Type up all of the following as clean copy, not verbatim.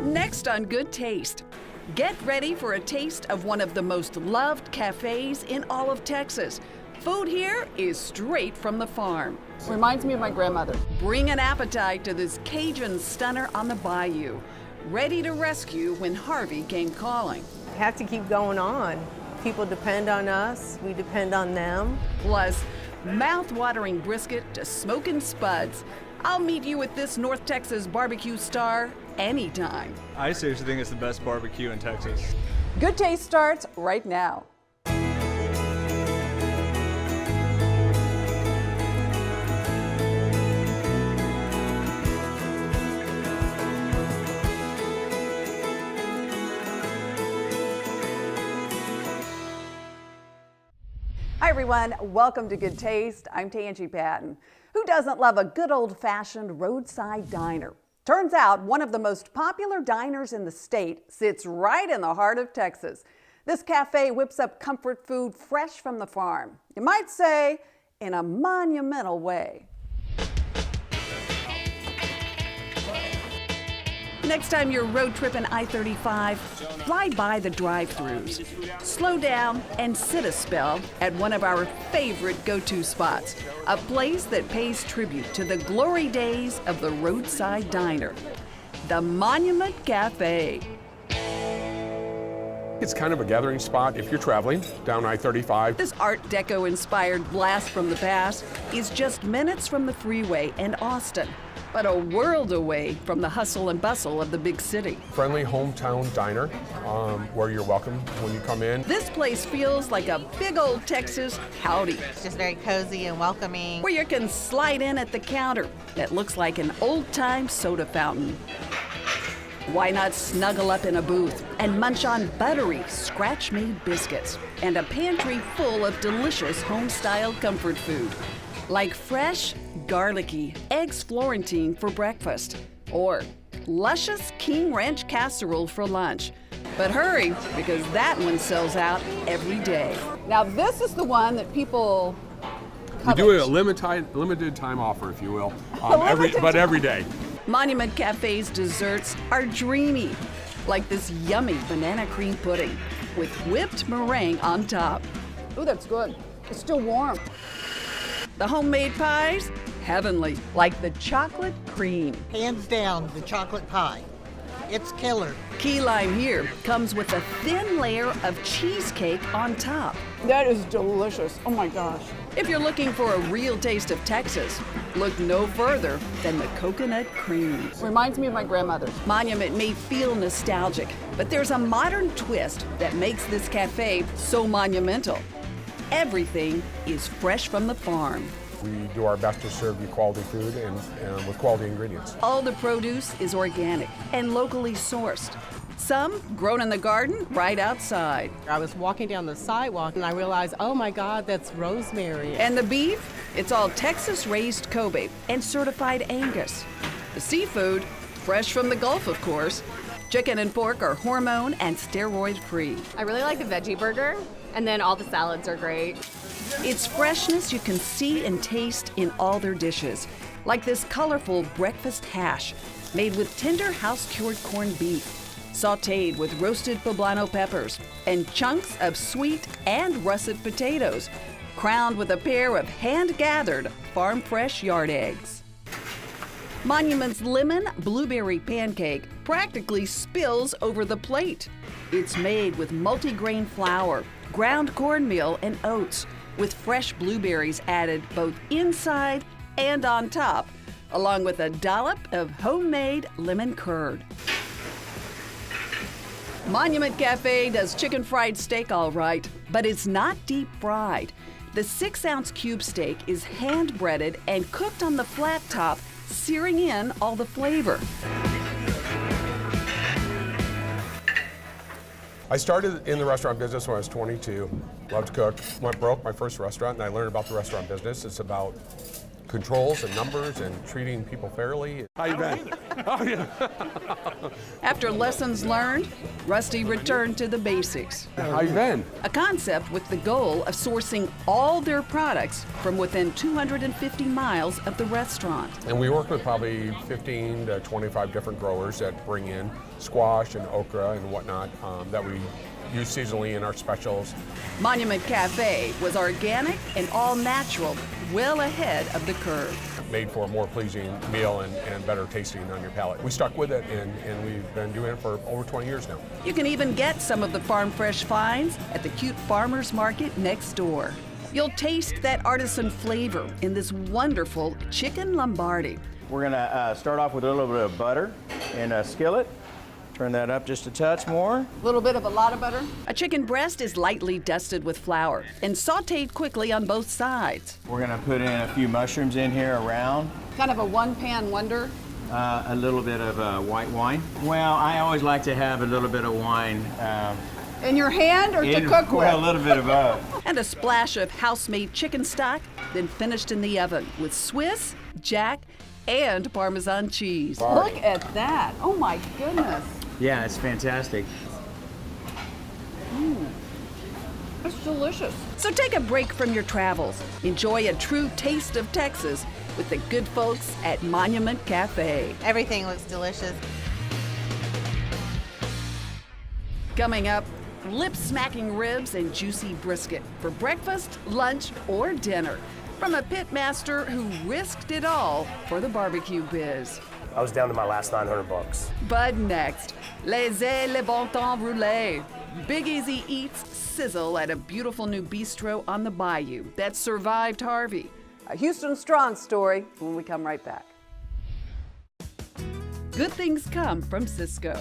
Next on Good Taste, get ready for a taste of one of the most loved cafes in all of Texas. Food here is straight from the farm. Reminds me of my grandmother. Bring an appetite to this Cajun stunner on the bayou, ready to rescue when Harvey came calling. We have to keep going on. People depend on us, we depend on them. Plus, mouth-watering brisket to smoking spuds. I'll meet you at this North Texas barbecue star anytime. I seriously think it's the best barbecue in Texas. Good Taste starts right now. Hi everyone, welcome to Good Taste. I'm Tanji Patton. Who doesn't love a good old-fashioned roadside diner? Turns out one of the most popular diners in the state sits right in the heart of Texas. This cafe whips up comfort food fresh from the farm. You might say, in a monumental way. Next time you're road tripping I-35, ride by the drive-thrus. Slow down and sit a spell at one of our favorite go-to spots, a place that pays tribute to the glory days of the roadside diner, the Monument Cafe. It's kind of a gathering spot if you're traveling down I-35. This Art Deco-inspired blast from the past is just minutes from the freeway and Austin, but a world away from the hustle and bustle of the big city. Friendly hometown diner where you're welcome when you come in. This place feels like a big old Texas howdy, It's just very cozy and welcoming. where you can slide in at the counter that looks like an old-time soda fountain. Why not snuggle up in a booth and munch on buttery, scratch-made biscuits and a pantry full of delicious home-style comfort food, like fresh, garlicky eggs Florentine for breakfast or luscious King Ranch casserole for lunch. But hurry, because that one sells out every day. Now this is the one that people We covet. do a limited time offer, if you will, limited every day. Monument Cafe's desserts are dreamy, like this yummy banana cream pudding with whipped meringue on top. Ooh, that's good. It's still warm. The homemade pies, heavenly, like the chocolate cream. Hands down, the chocolate pie. It's killer. Key lime here comes with a thin layer of cheesecake on top. That is delicious. Oh my gosh. If you're looking for a real taste of Texas, look no further than the coconut cream. Reminds me of my grandmother. Monument may feel nostalgic, but there's a modern twist that makes this cafe so monumental. Everything is fresh from the farm. We do our best to serve you quality food and with quality ingredients. All the produce is organic and locally sourced. Some grown in the garden right outside. I was walking down the sidewalk and I realized, oh my God, that's rosemary. And the beef? It's all Texas-raised Kobe and certified Angus. The seafood? Fresh from the Gulf, of course. Chicken and pork are hormone and steroid-free. I really like the veggie burger, and then all the salads are great. It's freshness you can see and taste in all their dishes, like this colorful breakfast hash made with tender house-cured corned beef, sautéed with roasted poblano peppers, and chunks of sweet and russet potatoes, crowned with a pair of hand-gathered farm-fresh yard eggs. Monument's lemon blueberry pancake practically spills over the plate. It's made with multigrain flour, ground cornmeal, and oats, with fresh blueberries added both inside and on top, along with a dollop of homemade lemon curd. Monument Cafe does chicken fried steak all right, but it's not deep fried. The 6-ounce cube steak is hand breaded and cooked on the flat top, searing in all the flavor. I started in the restaurant business when I was 22. Loved to cook. Went broke my first restaurant, and I learned about the restaurant business. It's about controls and numbers and treating people fairly. How you been? Oh, yeah. After lessons learned, Rusty returned to the basics. How you been? A concept with the goal of sourcing all their products from within 250 miles of the restaurant. And we work with probably 15 to 25 different growers that bring in squash and okra and whatnot that we use seasonally in our specials. Monument Cafe was organic and all natural, well ahead of the curve. Made for a more pleasing meal and better tasting on your palate. We stuck with it and we've been doing it for over 20 years now. You can even get some of the farm fresh finds at the cute farmers market next door. You'll taste that artisan flavor in this wonderful chicken Lombardi. We're gonna start off with a little bit of butter in a skillet. Turn that up just a touch more. A little bit of a lot of butter. A chicken breast is lightly dusted with flour and sautéed quickly on both sides. We're gonna put in a few mushrooms in here around. Kind of a one-pan wonder. A little bit of white wine. Well, I always like to have a little bit of wine. In your hand or to cook with? Well, a little bit of both. And a splash of house-made chicken stock, then finished in the oven with Swiss, Jack, and Parmesan cheese. Look at that. Oh my goodness. Yeah, it's fantastic. It's delicious. So take a break from your travels. Enjoy a true taste of Texas with the good folks at Monument Cafe. Everything looks delicious. Coming up, lip-smacking ribs and juicy brisket for breakfast, lunch, or dinner from a pitmaster who risked it all for the barbecue biz. I was down to my last $900. But next, laissez le bon temps rouler. Big Easy Eats sizzle at a beautiful new bistro on the bayou that survived Harvey. A Houston Strong story when we come right back. Good things come from Cisco.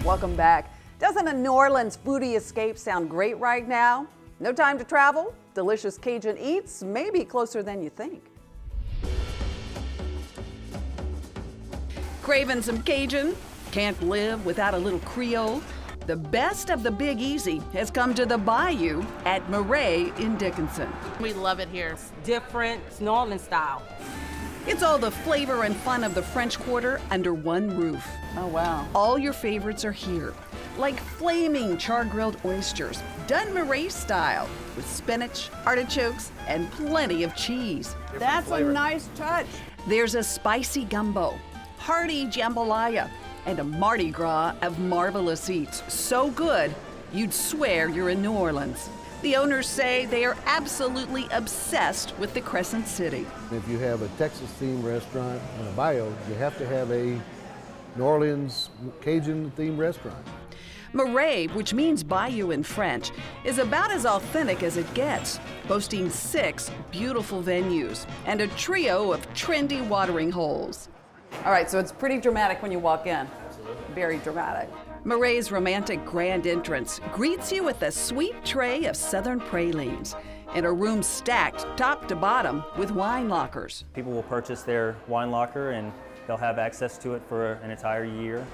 Welcome back. Doesn't a New Orleans foodie escape sound great right now? No time to travel? Delicious Cajun eats may be closer than you think. Craving some Cajun? Can't live without a little Creole? The best of the Big Easy has come to the Bayou at Marais in Dickinson. We love it here. It's different, it's New Orleans style. It's all the flavor and fun of the French Quarter under one roof. Oh, wow. All your favorites are here, like flaming char-grilled oysters, done Marais style, with spinach, artichokes, and plenty of cheese. That's a nice touch. There's a spicy gumbo, hearty jambalaya, and a Mardi Gras of marvelous eats. So good, you'd swear you're in New Orleans. The owners say they are absolutely obsessed with the Crescent City. If you have a Texas-themed restaurant in a bayou, you have to have a New Orleans Cajun-themed restaurant. Marais, which means bayou in French, is about as authentic as it gets, boasting 6 beautiful venues and a trio of trendy watering holes. All right, so it's pretty dramatic when you walk in. Very dramatic. Marais' romantic grand entrance greets you with a sweet tray of southern pralines and a room stacked top to bottom with wine lockers. People will purchase their wine locker and they'll have access to it for an entire year.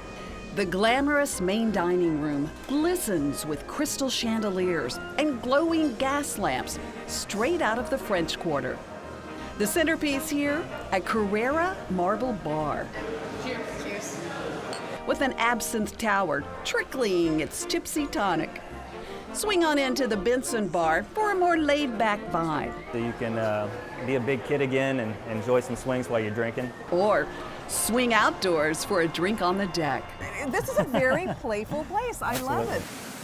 The glamorous main dining room glistens with crystal chandeliers and glowing gas lamps straight out of the French Quarter. The centerpiece here, a Carrera marble bar. Cheers. Cheers. With an absinthe tower trickling its tipsy tonic. Swing on into the Benson Bar for a more laid-back vibe. So you can be a big kid again and enjoy some swings while you're drinking. Or swing outdoors for a drink on the deck. This is a very playful place. I love it.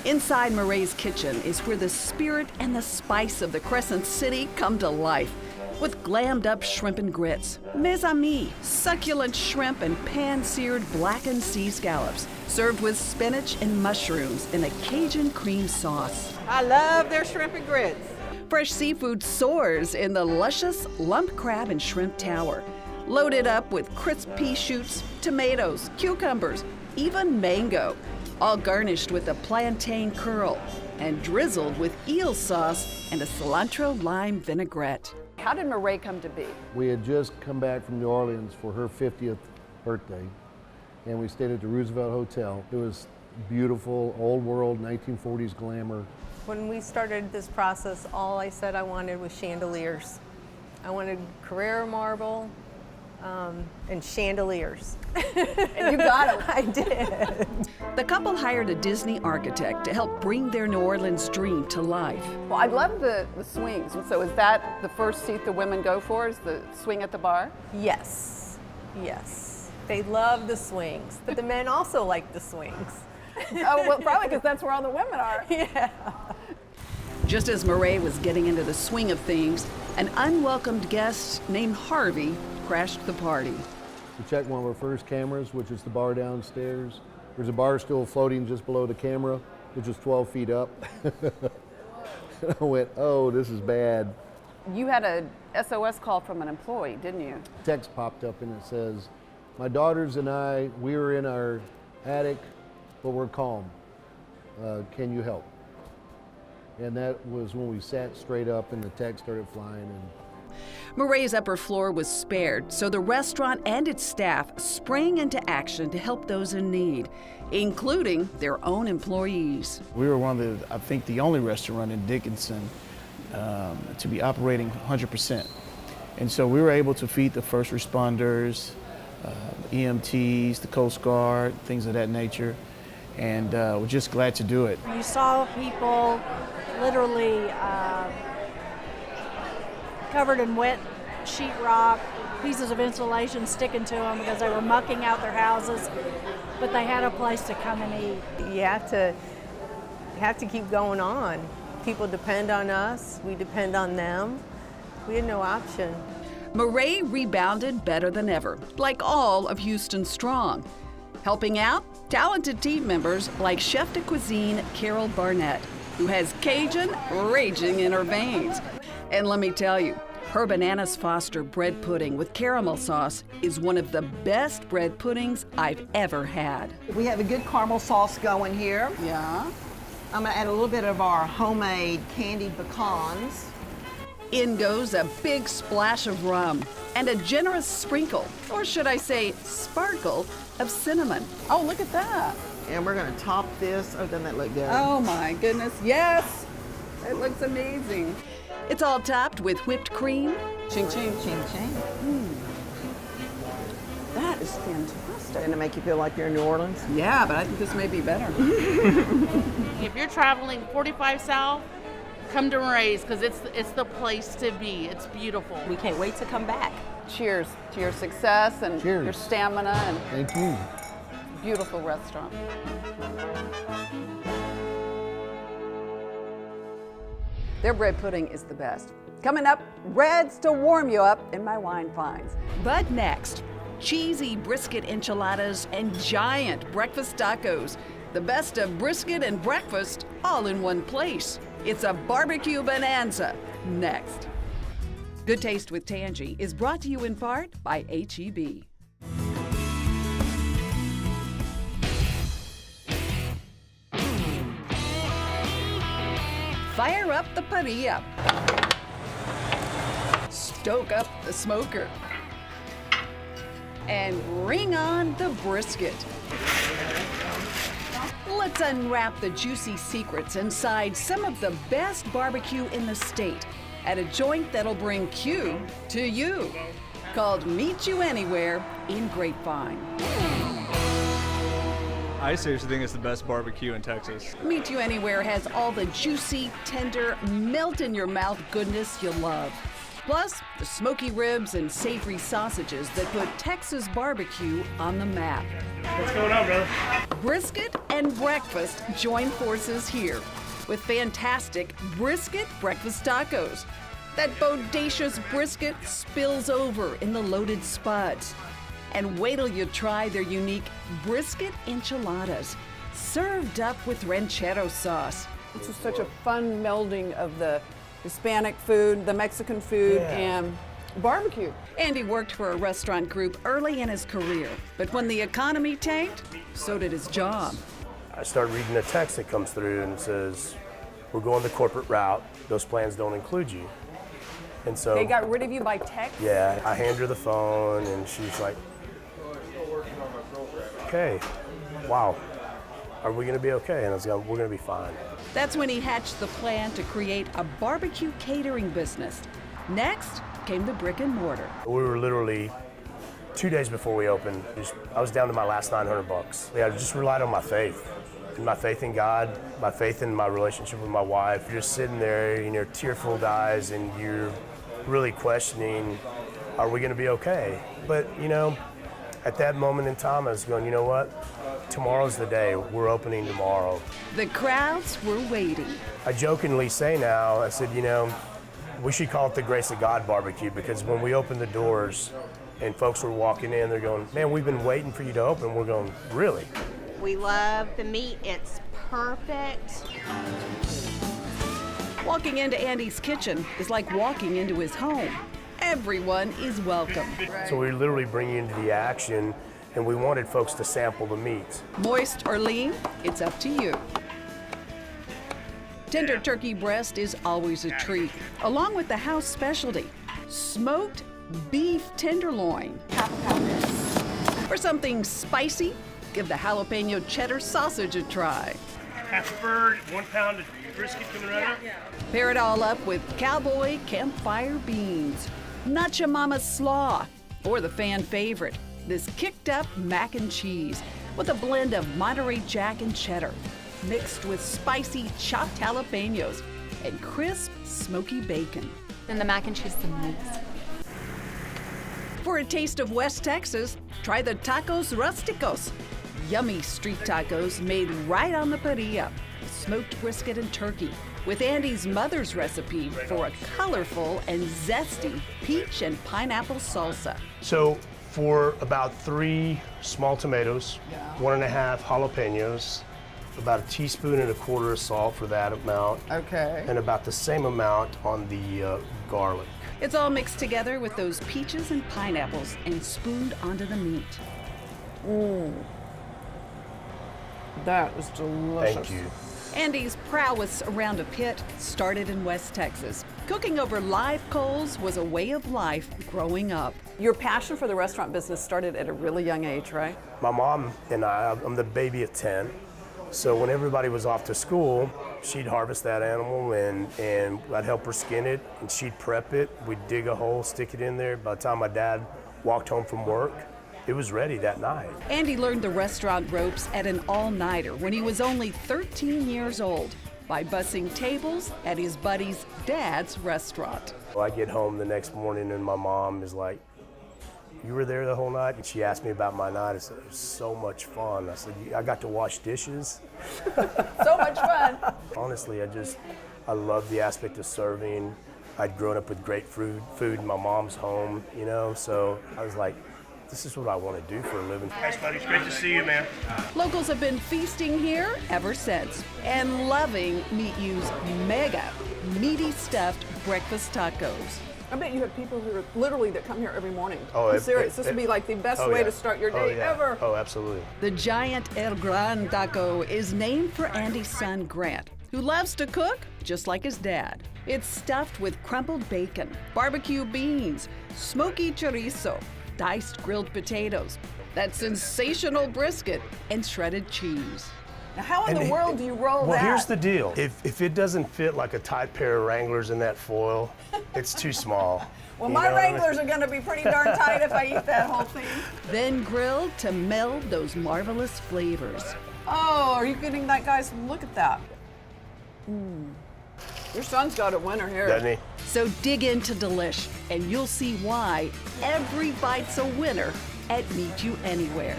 Inside Marais' kitchen is where the spirit and the spice of the Crescent City come to life. With glammed up shrimp and grits, mes amis, succulent shrimp and pan-seared blackened sea scallops, served with spinach and mushrooms in a Cajun cream sauce. I love their shrimp and grits. Fresh seafood soars in the luscious lump crab and shrimp tower, loaded up with crisp pea shoots, tomatoes, cucumbers, even mango, all garnished with a plantain curl and drizzled with eel sauce and a cilantro lime vinaigrette. How did Marais come to be? We had just come back from New Orleans for her 50th birthday, and we stayed at the Roosevelt Hotel. It was beautiful, old world, 1940s glamour. When we started this process, all I said I wanted was chandeliers. I wanted Carrara marble and chandeliers. And you got them. I did. The couple hired a Disney architect to help bring their New Orleans dream to life. Well, I love the swings. So is that the first seat the women go for, is the swing at the bar? Yes, yes. They love the swings, but the men also like the swings. Oh, well, probably because that's where all the women are. Yeah. Just as Marais was getting into the swing of things, an unwelcomed guest named Harvey crashed the party. We checked one of our first cameras, which is the bar downstairs. There's a bar stool floating just below the camera, which is 12 feet up. I went, oh, this is bad. You had a SOS call from an employee, didn't you? Text popped up and it says, my daughters and I, we were in our attic, but we're calm. Can you help? And that was when we sat straight up and the text started flying. And Marais' upper floor was spared, so the restaurant and its staff sprang into action to help those in need, including their own employees. We were one of the, I think, the only restaurant in Dickinson to be operating 100%. And so we were able to feed the first responders, EMTs, the Coast Guard, things of that nature. And we're just glad to do it. You saw people literally covered in wet sheetrock, pieces of insulation sticking to them because they were mucking out their houses, but they had a place to come and eat. You have to keep going on. People depend on us, we depend on them. We had no option. Marais rebounded better than ever, like all of Houston Strong. Helping out, talented team members like Chef de Cuisine Carol Barnett, who has Cajun raging in her veins. And let me tell you, her Bananas Foster bread pudding with caramel sauce is one of the best bread puddings I've ever had. We have a good caramel sauce going here. Yeah. I'm gonna add a little bit of our homemade candied pecans. In goes a big splash of rum and a generous sprinkle, or should I say sparkle, of cinnamon. Oh, look at that. And we're gonna top this. Oh, doesn't that look good? Oh my goodness, yes. It looks amazing. It's all topped with whipped cream. Ching, ching. Ching, ching. That is fantastic. Doesn't it make you feel like you're in New Orleans? Yeah, but I think this may be better. If you're traveling 45 South, come to Marais because it's the place to be. It's beautiful. We can't wait to come back. Cheers to your success and Cheers. your stamina and thank you. beautiful restaurant. Their bread pudding is the best. Coming up, reds to warm you up in my wine finds. But next, cheesy brisket enchiladas and giant breakfast tacos. The best of brisket and breakfast all in one place. It's a barbecue bonanza. Next. Good Taste with Tanji is brought to you in part by H-E-B. Fire up the parrilla. Stoke up the smoker. And bring on the brisket. Let's unwrap the juicy secrets inside some of the best barbecue in the state at a joint that'll bring Q to you. Called Meet You Anywhere in Grapevine. I seriously think it's the best barbecue in Texas. Meet You Anywhere has all the juicy, tender, melt-in-your-mouth goodness you love. Plus, the smoky ribs and savory sausages that put Texas barbecue on the map. What's going on, brother? Brisket and breakfast join forces here with fantastic brisket breakfast tacos. That bodacious brisket spills over in the loaded spuds. And wait till you try their unique brisket enchiladas, served up with ranchero sauce. It's just such a fun melding of the Hispanic food, the Mexican food, and barbecue. Andy worked for a restaurant group early in his career, but when the economy tanked, so did his job. I started reading a text that comes through and says, we're going the corporate route. Those plans don't include you. And so They got rid of you by text? yeah, I hand her the phone and she's like, okay, wow. are we gonna be okay? And I was going, we're gonna be fine. That's when he hatched the plan to create a barbecue catering business. Next came the brick and mortar. We were literally 2 days before we opened, I was down to my last $900. Yeah, I just relied on my faith. My faith in God, my faith in my relationship with my wife. You're just sitting there in your tearful eyes and you're really questioning, are we gonna be okay? But you know, at that moment in time, I was going, you know what? Tomorrow's the day. We're opening tomorrow. The crowds were waiting. I jokingly say now, I said, you know, we should call it the Grace of God barbecue, because when we opened the doors and folks were walking in, they're going, man, we've been waiting for you to open. We're going, really? We love the meat. It's perfect. Walking into Andy's kitchen is like walking into his home. Everyone is welcome. So we literally bring you into the action, and we wanted folks to sample the meat. Moist or lean, it's up to you. Tender turkey breast is always a treat, along with the house specialty, smoked beef tenderloin. For something spicy, give the jalapeno cheddar sausage a try. Half a bird, 1 pound of brisket coming right up. Pair it all up with cowboy campfire beans, Not Your Mama's slaw, or the fan favorite, this kicked up mac and cheese with a blend of Monterey Jack and cheddar, mixed with spicy chopped jalapenos and crisp smoky bacon. And the mac and cheese is amazing. For a taste of West Texas, try the tacos rusticos. Yummy street tacos made right on the parrilla, smoked brisket and turkey, with Andy's mother's recipe for a colorful and zesty peach and pineapple salsa. So for about 3 small tomatoes, 1.5 jalapenos, about 1.25 teaspoons of salt for that amount. Okay. And about the same amount on the garlic. It's all mixed together with those peaches and pineapples and spooned onto the meat. That is delicious. Thank you. Andy's prowess around a pit started in West Texas. Cooking over live coals was a way of life growing up. Your passion for the restaurant business started at a really young age, right? My mom and I'm the baby of 10. So when everybody was off to school, she'd harvest that animal and I'd help her skin it, and she'd prep it. We'd dig a hole, stick it in there. By the time my dad walked home from work, it was ready that night. Andy learned the restaurant ropes at an all-nighter when he was only 13 years old by bussing tables at his buddy's dad's restaurant. Well, I get home the next morning and my mom is like, you were there the whole night? And she asked me about my night. I said, it was so much fun. I said, I got to wash dishes. So much fun. Honestly, I love the aspect of serving. I'd grown up with great food in my mom's home, you know, so I was like, this is what I want to do for a living. Thanks, buddy. It's great to see you, man. Locals have been feasting here ever since and loving Meat U's mega meaty stuffed breakfast tacos. I bet you have people who are literally that come here every morning. Oh, I'm serious. This would be like the best way to start your day ever. Oh, absolutely. The giant El Gran taco is named for Andy's son, Grant, who loves to cook just like his dad. It's stuffed with crumbled bacon, barbecue beans, smoky chorizo, diced grilled potatoes, that sensational brisket, and shredded cheese. Now, how in the world do you roll that? Well, here's the deal. If it doesn't fit like a tight pair of Wranglers in that foil, it's too small. Well, my Wranglers are going to be pretty darn tight if I eat that whole thing. Then grilled to meld those marvelous flavors. Oh, are you kidding that, guys? Look at that. Your son's got a winner here. Doesn't he? So dig into Delish, and you'll see why every bite's a winner at Meet You Anywhere.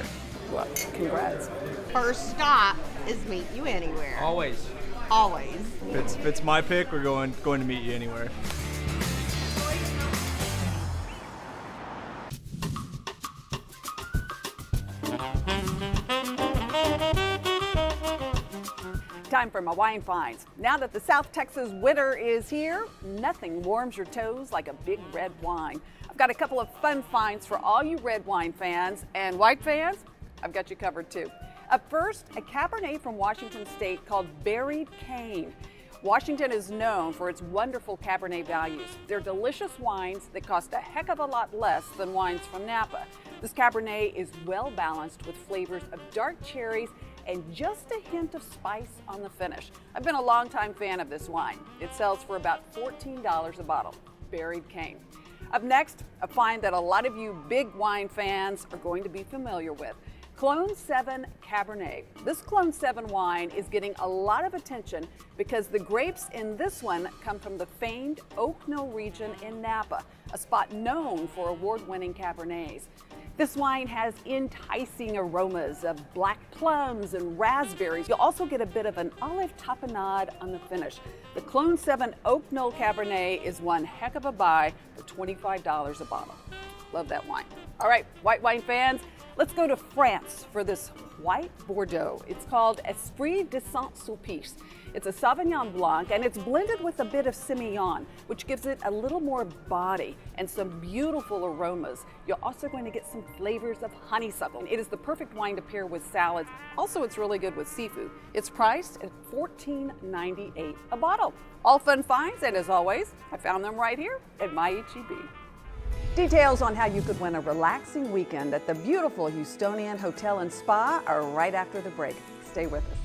Well, congrats. First stop is Meet You Anywhere. Always. Always. If it's my pick, we're going to Meet You Anywhere. Time for my wine finds. Now that the South Texas winter is here, nothing warms your toes like a big red wine. I've got a couple of fun finds for all you red wine fans and white fans. I've got you covered too. Up first, a Cabernet from Washington State called Buried Cane. Washington is known for its wonderful Cabernet values. They're delicious wines that cost a heck of a lot less than wines from Napa. This Cabernet is well balanced with flavors of dark cherries and just a hint of spice on the finish. I've been a longtime fan of this wine. It sells for about $14 a bottle. Buried Cane. Up next, a find that a lot of you big wine fans are going to be familiar with. Clone 7 Cabernet. This Clone 7 wine is getting a lot of attention because the grapes in this one come from the famed Oak Knoll region in Napa, a spot known for award-winning Cabernets. This wine has enticing aromas of black plums and raspberries. You'll also get a bit of an olive tapenade on the finish. The Clone 7 Oak Knoll Cabernet is one heck of a buy for $25 a bottle. Love that wine. All right, white wine fans, let's go to France for this white Bordeaux. It's called S3E17. It's a Sauvignon Blanc, and it's blended with a bit of Semillon, which gives it a little more body and some beautiful aromas. You're also going to get some flavors of honeysuckle. It is the perfect wine to pair with salads. Also, it's really good with seafood. It's priced at $14.98 a bottle. All fun finds, and as always, I found them right here at my H-E-B. Details on how you could win a relaxing weekend at the beautiful Houstonian Hotel and Spa are right after the break. Stay with us.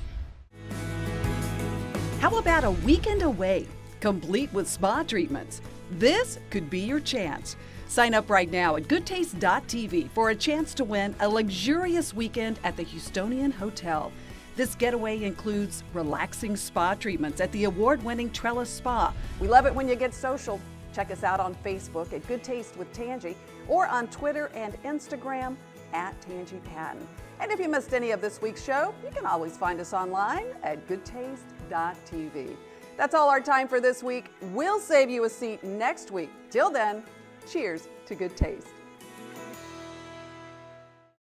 How about a weekend away, complete with spa treatments? This could be your chance. Sign up right now at Goodtaste.tv for a chance to win a luxurious weekend at the Houstonian Hotel. This getaway includes relaxing spa treatments at the award-winning Trellis Spa. We love it when you get social. Check us out on Facebook at Good Taste with Tanji or on Twitter and Instagram at Tanji Patton. And if you missed any of this week's show, you can always find us online at Goodtaste.tv. That's all our time for this week. We'll save you a seat next week. Till then, cheers to good taste.